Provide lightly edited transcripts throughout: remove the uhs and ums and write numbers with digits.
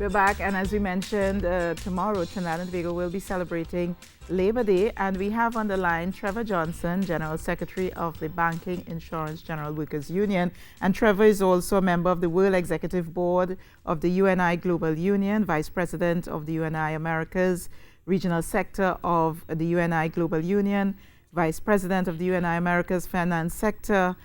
We're back, and as we mentioned, tomorrow Trinidad and Tobago will be celebrating Labor Day, and we have on the line Trevor Johnson, General Secretary of the Banking Insurance General Workers Union, and Trevor is also a member of the World Executive Board of the UNI Global Union, Vice President of the UNI Americas Regional Sector of the UNI Global Union, Vice President of the UNI Americas Finance Sector,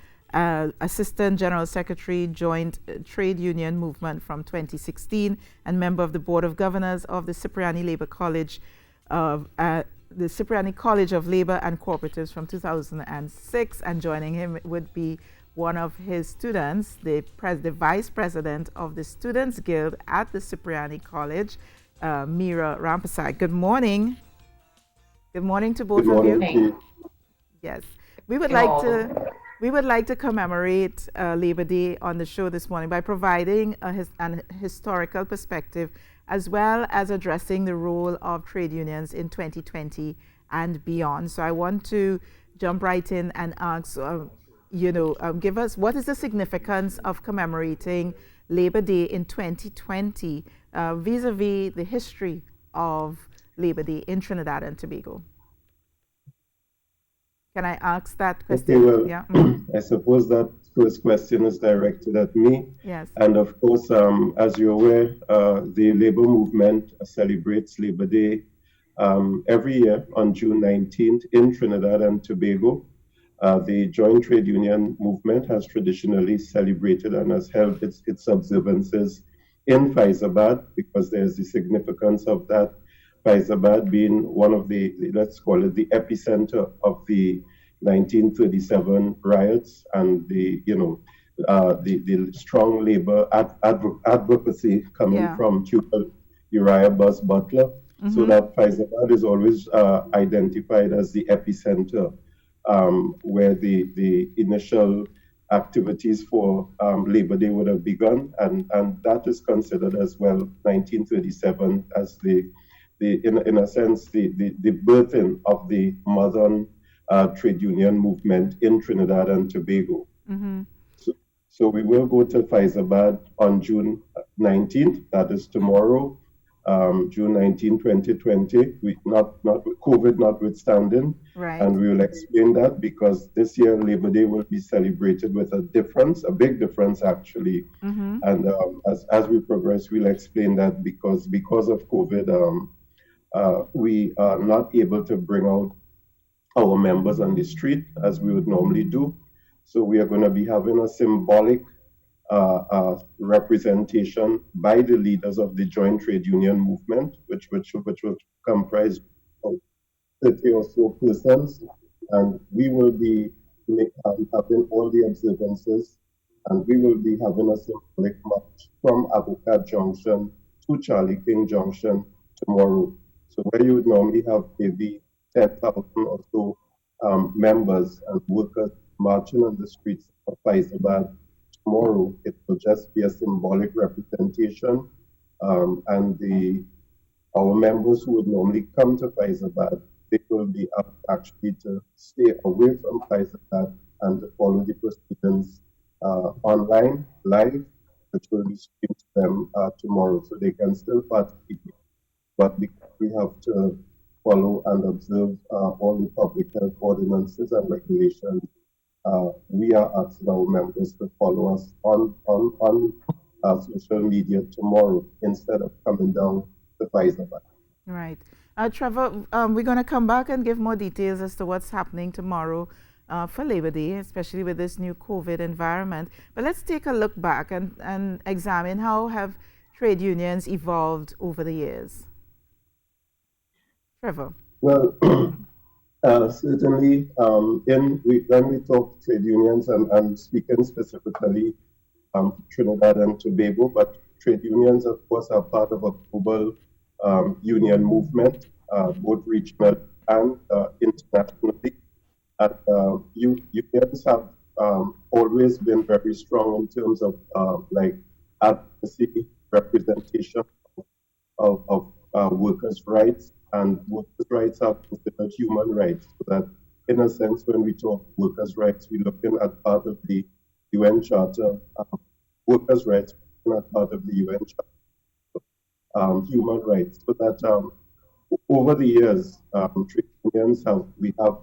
Assistant General Secretary, Joint Trade Union Movement from 2016, and member of the Board of Governors of the Cipriani Labor College of the Cipriani College of Labor and Cooperatives from 2006. And joining him would be one of his students, the Vice President of the Students Guild at the Cipriani College, Mira Rampasai. Good morning. Good morning to both of you. Yes, we would like to commemorate Labor Day on the show this morning by providing an historical perspective, as well as addressing the role of trade unions in 2020 and beyond. So I want to jump right in and ask, give us, what is the significance of commemorating Labor Day in 2020 vis-a-vis the history of Labor Day in Trinidad and Tobago? Can I ask that question? Okay, well, yeah. I suppose that first question is directed at me. Yes. And of course, as you're aware, the labor movement celebrates Labor Day every year on June 19th in Trinidad and Tobago. The Joint Trade Union movement has traditionally celebrated and has held its observances in Faizabad because there's the significance of that. Faizabad being one of the, let's call it the epicenter of the 1937 riots and the strong labor advocacy coming from Cuba, Uriah Buzz Butler. Mm-hmm. So that Faizabad is always identified as the epicenter where the initial activities for Labor Day would have begun, and that is considered as well 1937 as in a sense the birthing of the modern trade union movement in Trinidad and Tobago. Mm-hmm. So we will go to Faizabad on June 19th, that is tomorrow, June 19, 2020, not COVID notwithstanding. Right. And we will explain that because this year Labor Day will be celebrated with a big difference actually. Mm-hmm. And as we progress, we'll explain that because of COVID, we are not able to bring out our members on the street as we would normally do. So we are going to be having a symbolic representation by the leaders of the Joint Trade Union movement, which will comprise of 30 or so persons. And we will be having all the observances, and we will be having a symbolic march from Avocat Junction to Charlie King Junction tomorrow. So where you would normally have maybe 10,000 or so members and workers marching on the streets of Faizabad, tomorrow it will just be a symbolic representation, and our members who would normally come to Faizabad, they will be asked actually to stay away from Faizabad and to follow the proceedings online, live, which will be streamed to them tomorrow, so they can still participate. But because we have to follow and observe all the public health ordinances and regulations, we are asking our members to follow us on social media tomorrow instead of coming down to Faizabad. Right. Trevor, we're going to come back and give more details as to what's happening tomorrow for Labor Day, especially with this new COVID environment. But let's take a look back and examine how have trade unions evolved over the years. Trevor. Well, certainly, when we talk trade unions, I'm speaking specifically Trinidad and Tobago, but trade unions, of course, are part of a global union movement, both regional and internationally. And unions have always been very strong in terms of advocacy, representation of workers' rights. And workers' rights are considered human rights. So that, in a sense, when we talk workers' rights, we're looking at part of the UN Charter. Workers' rights are part of the UN Charter. human rights. So that over the years, trade unions we have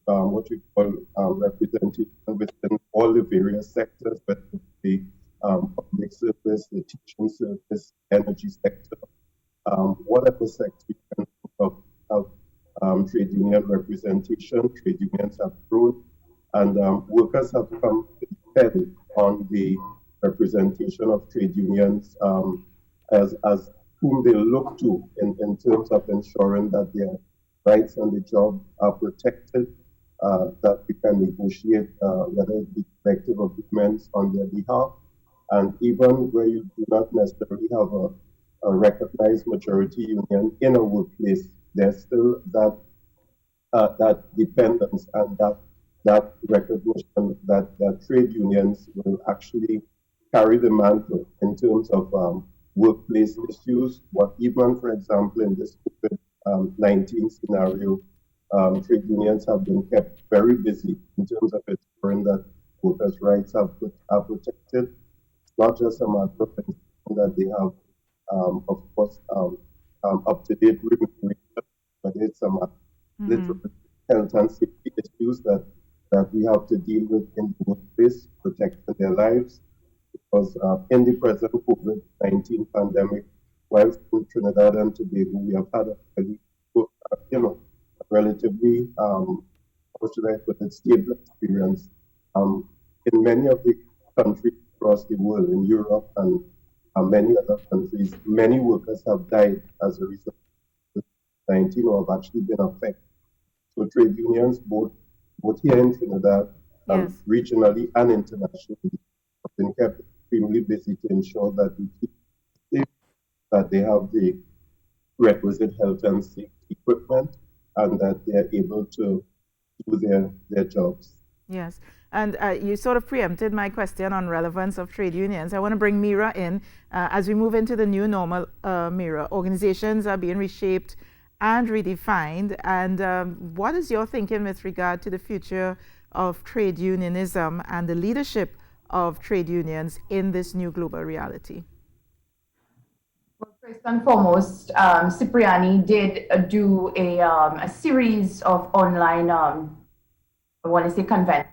what we call representation within all the various sectors, whether it's the public service, the teaching service, energy sector, whatever sector you can think of, have trade union representation. Trade unions have grown, and workers have come to depend on the representation of trade unions as whom they look to in terms of ensuring that their rights on the job are protected, that we can negotiate whether it be collective agreements on their behalf, and even where you do not necessarily have a recognized majority union in a workplace, there's still that dependence and that recognition that trade unions will actually carry the mantle in terms of workplace issues. What even, for example, in this COVID-19 scenario, trade unions have been kept very busy in terms of ensuring that workers' rights are protected. It's not just a matter of ensuring that they have, of course, up-to-date remuneration, but it's a matter Mm-hmm. literally health and safety issues that we have to deal with in the workplace, protecting their lives. Because in the present COVID-19 pandemic, whilst in Trinidad and Tobago, we have had a fairly, relatively, how should I put it, stable experience. In many of the countries across the world, in Europe and many other countries, many workers have died as a result of COVID-19 or have actually been affected. So trade unions, both here in Trinidad, Yes. regionally and internationally, have been kept extremely busy to ensure that we keep safe, that they have the requisite health and safety equipment, and that they are able to do their jobs. Yes. And you sort of preempted my question on relevance of trade unions. I want to bring Mira in. As we move into the new normal, Mira, organizations are being reshaped and redefined. And what is your thinking with regard to the future of trade unionism and the leadership of trade unions in this new global reality? Well, first and foremost, Cipriani did do a series of online, I want to say convention,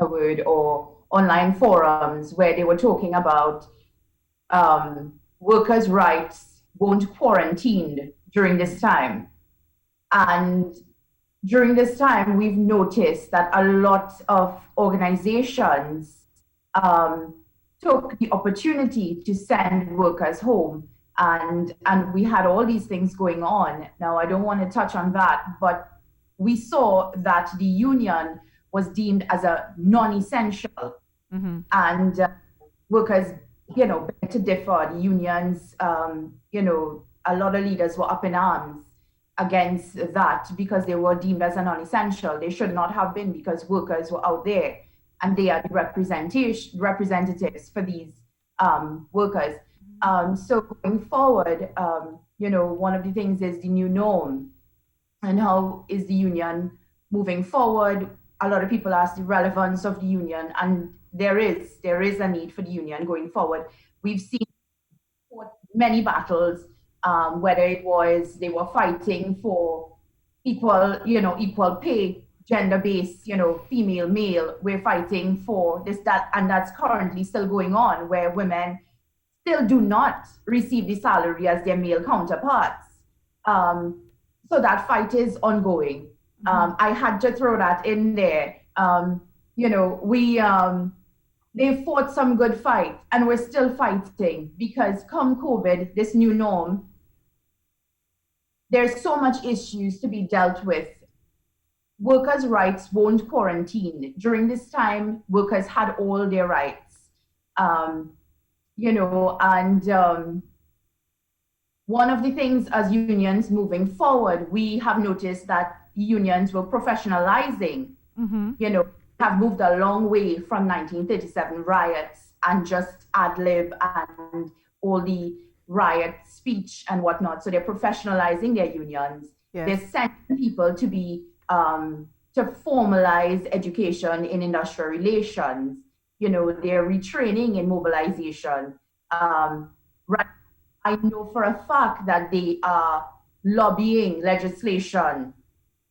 a word, or online forums where they were talking about workers' rights won't quarantine during this time. And during this time, we've noticed that a lot of organizations um, took the opportunity to send workers home. And we had all these things going on. Now, I don't want to touch on that, but we saw that the union was deemed as a non-essential. Mm-hmm. And workers, beg to differ. The unions, a lot of leaders were up in arms against that because they were deemed as a non-essential. They should not have been, because workers were out there and they are the representatives for these workers. So going forward, one of the things is the new norm, and how is the union moving forward. A lot of people ask the relevance of the union, and there is a need for the union going forward. We've seen many battles, whether it was they were fighting for equal pay, gender-based, female, male. We're fighting for this, that, and that's currently still going on, where women still do not receive the salary as their male counterparts. So that fight is ongoing. I had to throw that in there. They fought some good fight, and we're still fighting, because come COVID, this new norm, there's so much issues to be dealt with. Workers' rights won't quarantine. During this time, workers had all their rights. One of the things as unions moving forward, we have noticed that unions were professionalizing, have moved a long way from 1937 riots and just ad lib and all the riot speech and whatnot. So they're professionalizing their unions. Yes. They're sending people to be to formalize education in industrial relations. They're retraining in mobilization. I know for a fact that they are lobbying legislation.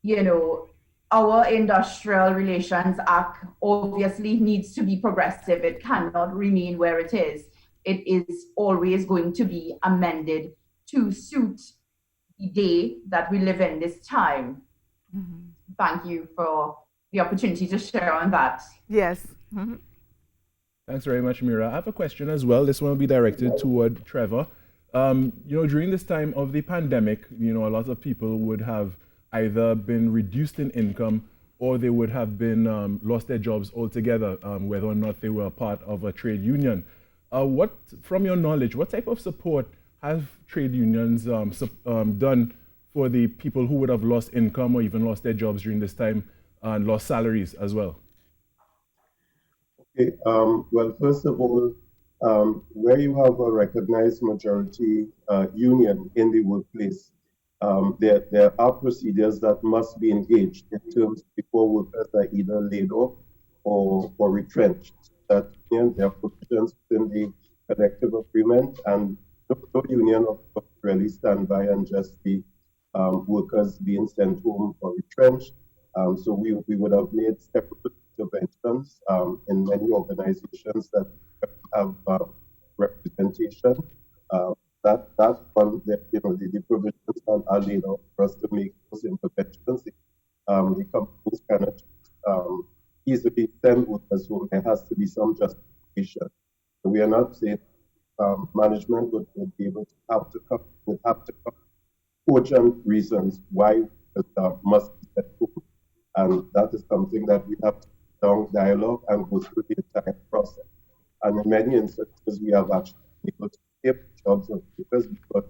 You know, our Industrial Relations Act obviously needs to be progressive. It cannot remain where it is. It is always going to be amended to suit the day that we live in this time. Thank you for the opportunity to share on that. Yes. Thanks very much, Mira. I have a question as well. This one will be directed toward Trevor. During this time of the pandemic, a lot of people would have either been reduced in income or they would have been lost their jobs altogether, whether or not they were a part of a trade union. From your knowledge, what type of support have trade unions done for the people who would have lost income or even lost their jobs during this time and lost salaries as well? Okay. Well, first of all, where you have a recognized majority union in the workplace, there are procedures that must be engaged in terms before workers are either laid off or retrenched. That union, there are provisions within the collective agreement, and no union of course really stand by and just the workers being sent home or retrenched. So we would have made separate interventions in many organizations that have representation. That's one that the provisions are laid out for us to make those interventions. The companies cannot easily send workers home. There has to be some justification. So we are not saying management would be able to have to come cogent reasons why it must be sent home. And that is something that we have to long dialogue and go through the entire process. And in many instances, we have actually been able to keep jobs of workers because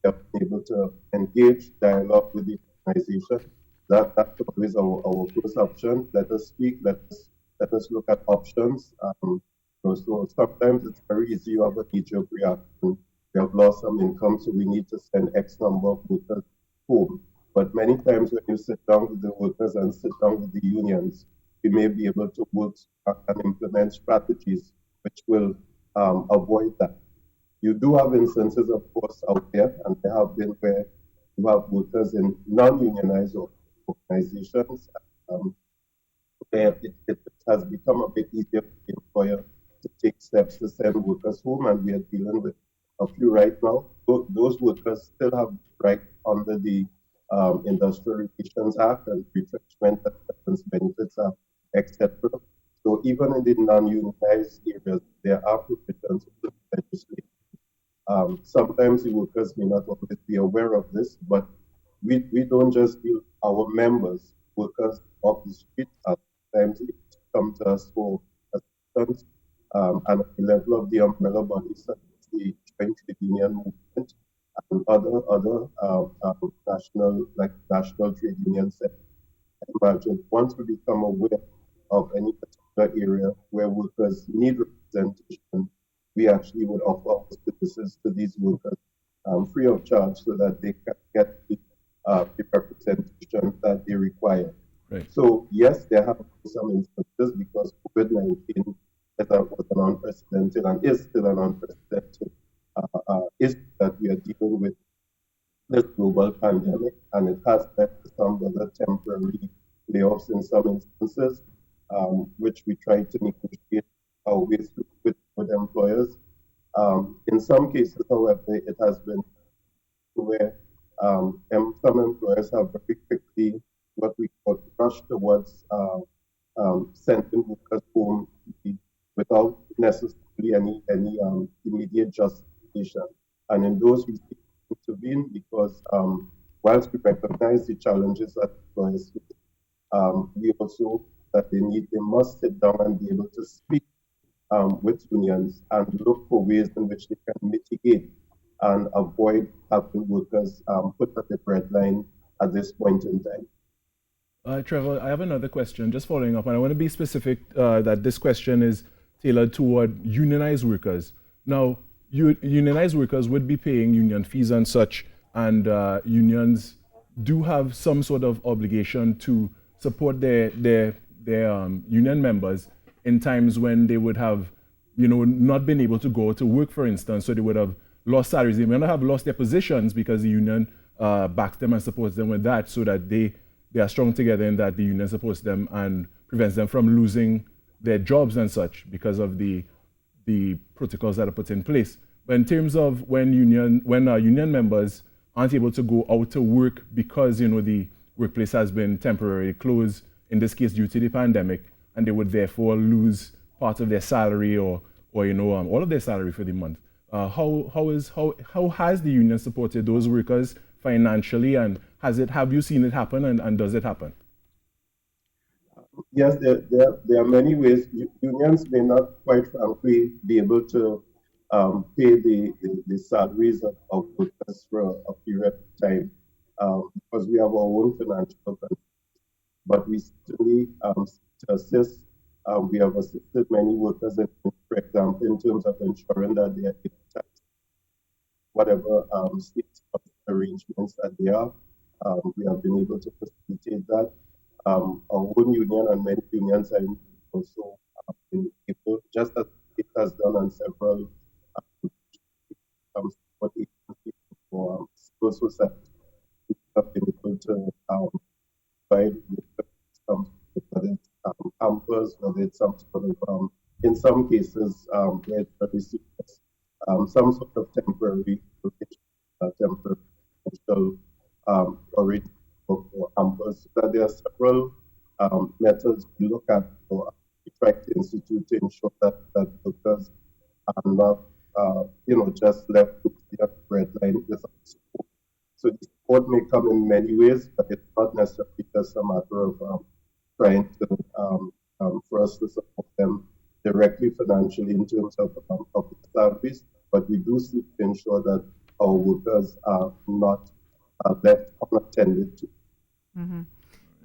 we have been able to engage dialogue with the organization. That's always our first option. Let us speak, let us look at options. So sometimes it's very easy, you have a knee-jerk reaction. We have lost some income, so we need to send X number of workers home. But many times when you sit down with the workers and sit down with the unions, we may be able to work and implement strategies which will avoid that. You do have instances, of course, out there, and there have been where you have workers in non-unionized organizations. Where it has become a bit easier for the employer to take steps to send workers home, and we are dealing with a few right now. Those workers still have right under the Industrial Relations Act and retrenchment benefits Act, etc. So even in the non-unionized areas, there are provisions in the legislation. Sometimes the workers may not always be aware of this, but we don't just deal our members, workers off the street. Sometimes they come to us for assistance, and at the level of the umbrella bodies such as the Joint Trade Union Movement and other national trade unions. Imagine once we become aware of any particular area where workers need representation, we actually would offer our services to these workers free of charge so that they can get the representation that they require. Right. So yes, there have been some instances because COVID-19 was an unprecedented and is still an unprecedented issue that we are dealing with this global pandemic, and it has led to some other temporary layoffs in some instances, which we try to negotiate our ways with employers. In some cases, however, it has been where some employers have very quickly what we call rushed towards sending workers home without necessarily any immediate justification. And in those we intervene because whilst we recognize the challenges that employers face, we also that they must sit down and be able to speak with unions and look for ways in which they can mitigate and avoid having workers put at the breadline at this point in time. Trevor, I have another question, just following up, and I want to be specific that this question is tailored toward unionized workers. Now, unionized workers would be paying union fees and such, and unions do have some sort of obligation to support their union members in times when they would have, not been able to go to work, for instance. So they would have lost salaries. They may not have lost their positions because the union backs them and supports them with that, so that they are strong together in that the union supports them and prevents them from losing their jobs and such because of the protocols that are put in place. But in terms of when union members aren't able to go out to work because the workplace has been temporarily closed, in this case due to the pandemic, and they would therefore lose part of their salary or all of their salary for the month. How has the union supported those workers financially, and have you seen it happen, and does it happen? Yes, there are many ways. Unions may not, quite frankly, be able to pay the salaries of workers for a period of time because we have our own financial constraints. But we certainly to assist. We have assisted many workers, for example, in terms of ensuring that they are able to whatever state arrangements that they are. We have been able to facilitate that. Our own union and many unions are also been able, just as it has done on several support agencies for civil society, we have been able to provide some whether it's hampers, whether it's some sort of, in some cases, where it's very serious, some sort of temporary potential already for hampers. So that there are several methods we look at for effect institute to ensure that workers are not, just left with the red line without support. So the support may come in many ways, but it's not necessarily just a matter of trying to for us to support them directly financially in terms of the salaries, but we do seek to ensure that our workers are not left unattended to. Mm-hmm.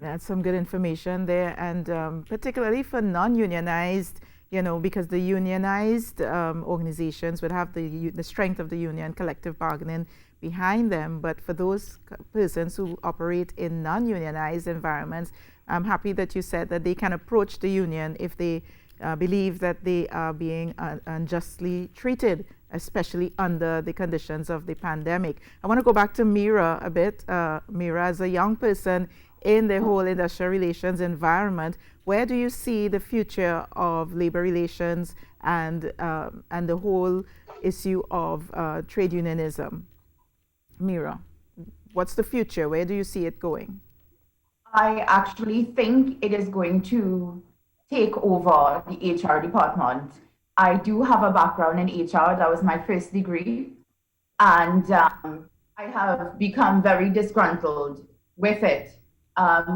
That's some good information there, and particularly for non-unionized, because the unionized organizations would have the strength of the union, collective bargaining behind them. But for those persons who operate in non-unionized environments, I'm happy that you said that they can approach the union if they believe that they are being unjustly treated, especially under the conditions of the pandemic. I want to go back to Mira a bit. Mira, as a young person in the whole industrial relations environment, where do you see the future of labor relations and the whole issue of trade unionism? Mira, what's the future? Where do you see it going? I actually think it is going to take over the HR department. I do have a background in HR. That was my first degree. And I have become very disgruntled with it.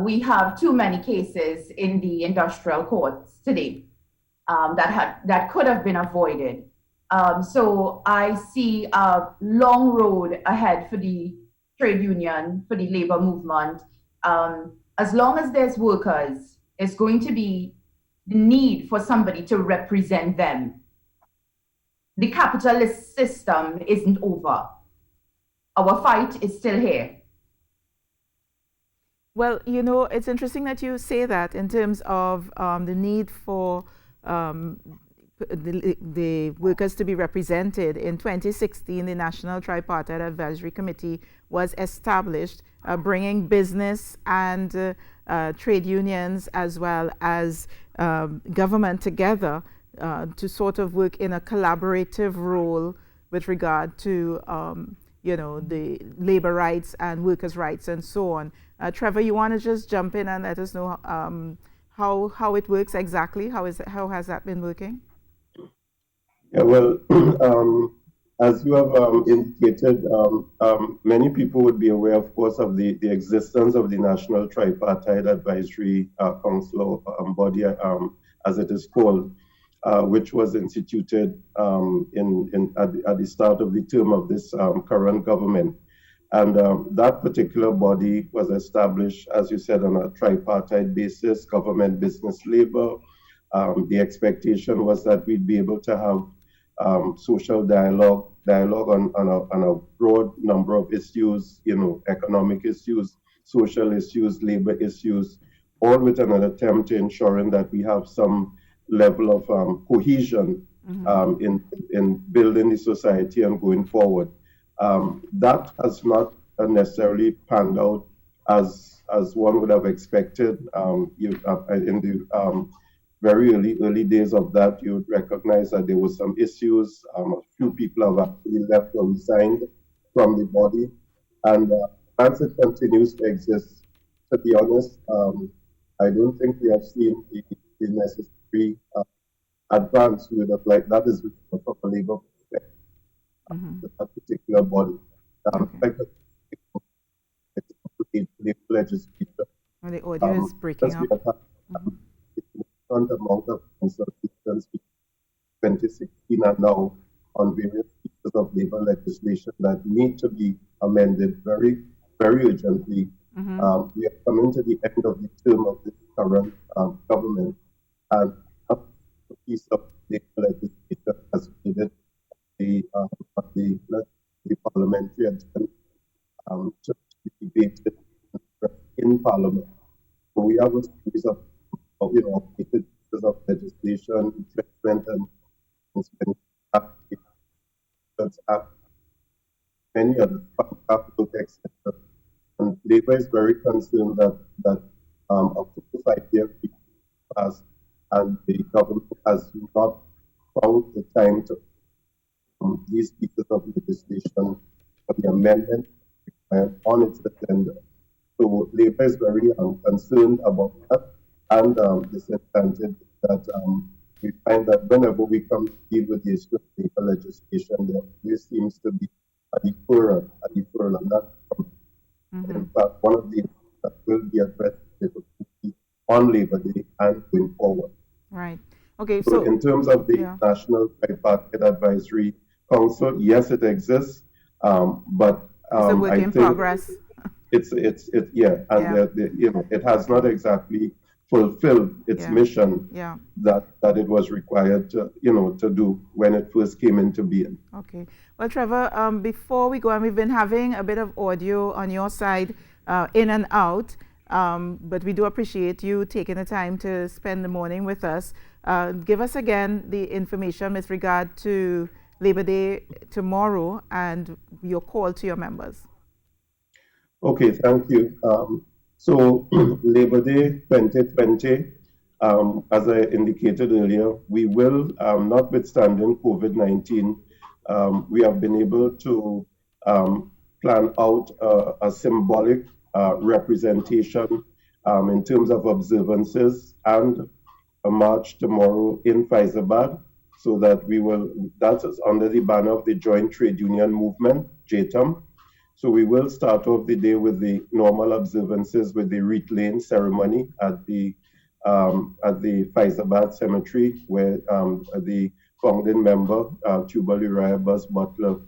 We have too many cases in the industrial courts today that could have been avoided. So I see a long road ahead for the trade union, for the labor movement. As long as there's workers, there's going to be the need for somebody to represent them. The capitalist system isn't over. Our fight is still here. Well, it's interesting that you say that in terms of the need for the workers to be represented. In 2016, the National Tripartite Advisory Committee was established, bringing business and trade unions as well as government together to sort of work in a collaborative role with regard to the labor rights and workers' rights and so on. Trevor, you want to just jump in and let us know how it works exactly? How has that been working? Yeah, well, as you have indicated, many people would be aware, of course, of the existence of the National Tripartite Advisory Council body, as it is called, which was instituted at the start of the term of this current government. And that particular body was established, as you said, on a tripartite basis, government, business, labor. The expectation was that we'd be able to have social dialogue on a broad number of issues, economic issues, social issues, labor issues, all with an attempt to ensuring that we have some level of cohesion in building the society and going forward. That has not necessarily panned out as one would have expected. In the very early days of that, you would recognize that there were some issues. A few people have actually left or resigned from the body, and as it continues to exist, to be honest, I don't think we have seen the necessary advance with a like that is from a legal perspective, that particular body. Like the legislature, Well, the audio is breaking because we up. have had a significant amount of consultations between 2016 and now on various pieces of labor legislation that need to be amended very urgently. We are coming to the end of the term of the current government, and a piece of labor legislation has made it the parliamentary agenda to be debated in Parliament. So we have a series of updated pieces of legislation, treatment and act, many other capital etc. And Labour is very concerned that up to 5 years passed and the government has not found the time to these pieces of legislation for the amendment on its agenda. So Labour is very concerned about that and disenchanted that we find that whenever we come to deal with the issue of labor legislation, there always seems to be a deferral, and that in fact one of the issues that will be addressed on Labour Day and going forward. Right. Okay. So in terms of the National Tripartite Advisory Council, yes, it exists, but it's a work in progress. It has not exactly fulfilled its mission that it was required to do when it first came into being. Okay. Well, Trevor, before we go, and we've been having a bit of audio on your side in and out, but we do appreciate you taking the time to spend the morning with us. Give us again the information with regard to Labor Day tomorrow and your call to your members. Okay, thank you. So Labor Day 2020, as I indicated earlier, we will, notwithstanding COVID-19, we have been able to plan out a symbolic representation in terms of observances and a march tomorrow in Faizabad, so that that is under the banner of the Joint Trade Union Movement, JTUM. So we will start off the day with the normal observances with the wreath laying ceremony at the Faizabad Cemetery, where the founding member, Tubal Uriah Bus Butler,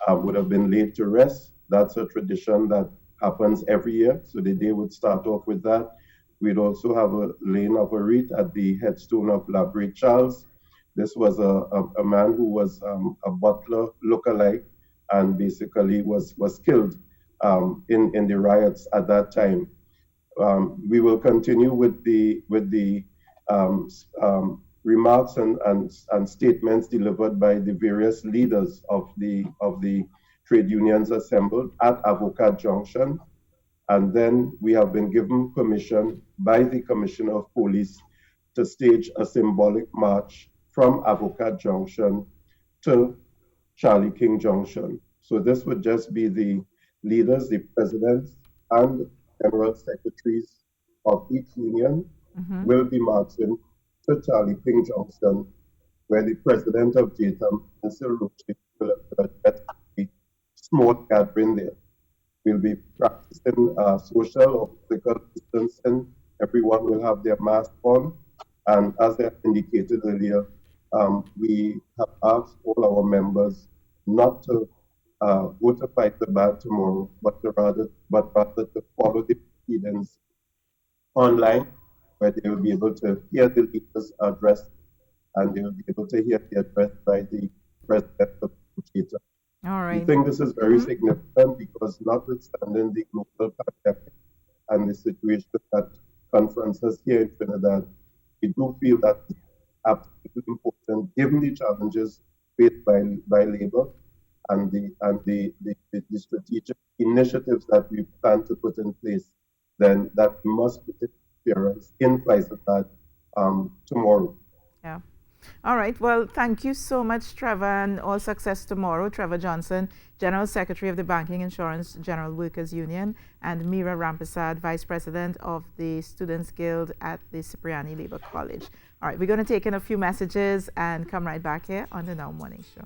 would have been laid to rest. That's a tradition that happens every year. So the day would start off with that. We'd also have a laying of a wreath at the headstone of Labrie Charles. This was a man who was a butler lookalike and basically was killed in the riots at that time. We will continue with the remarks and statements delivered by the various leaders of the trade unions assembled at Avocat Junction. And then we have been given permission by the Commissioner of Police to stage a symbolic march from Avocat Junction to Charlie King Junction. So this would just be the leaders, the presidents, and general secretaries of each union will be marching to Charlie King Junction, where the president of JTUM, Mr. Roche, will address a small gathering there. We'll be practicing social or physical distancing. Everyone will have their mask on. And as I indicated earlier, we have asked all our members not to go to Faizabad tomorrow, but rather to follow the proceedings online, where they will be able to hear the leaders' address, and they will be able to hear the address by the president of the JTUM. All right. We think this is very significant because, notwithstanding the global pandemic and the situation that confronts us here in Trinidad, we do feel that absolutely important given the challenges faced by labor and the strategic initiatives that we plan to put in place, then that must put interference in FISA tomorrow. Yeah. All right. Well, thank you so much, Trevor, and all success tomorrow. Trevor Johnson, General Secretary of the Banking Insurance General Workers Union, and Meera Rampersad, Vice President of the Students Guild at the Cipriani Labor College. All right, we're going to take in a few messages and come right back here on the Now Morning Show.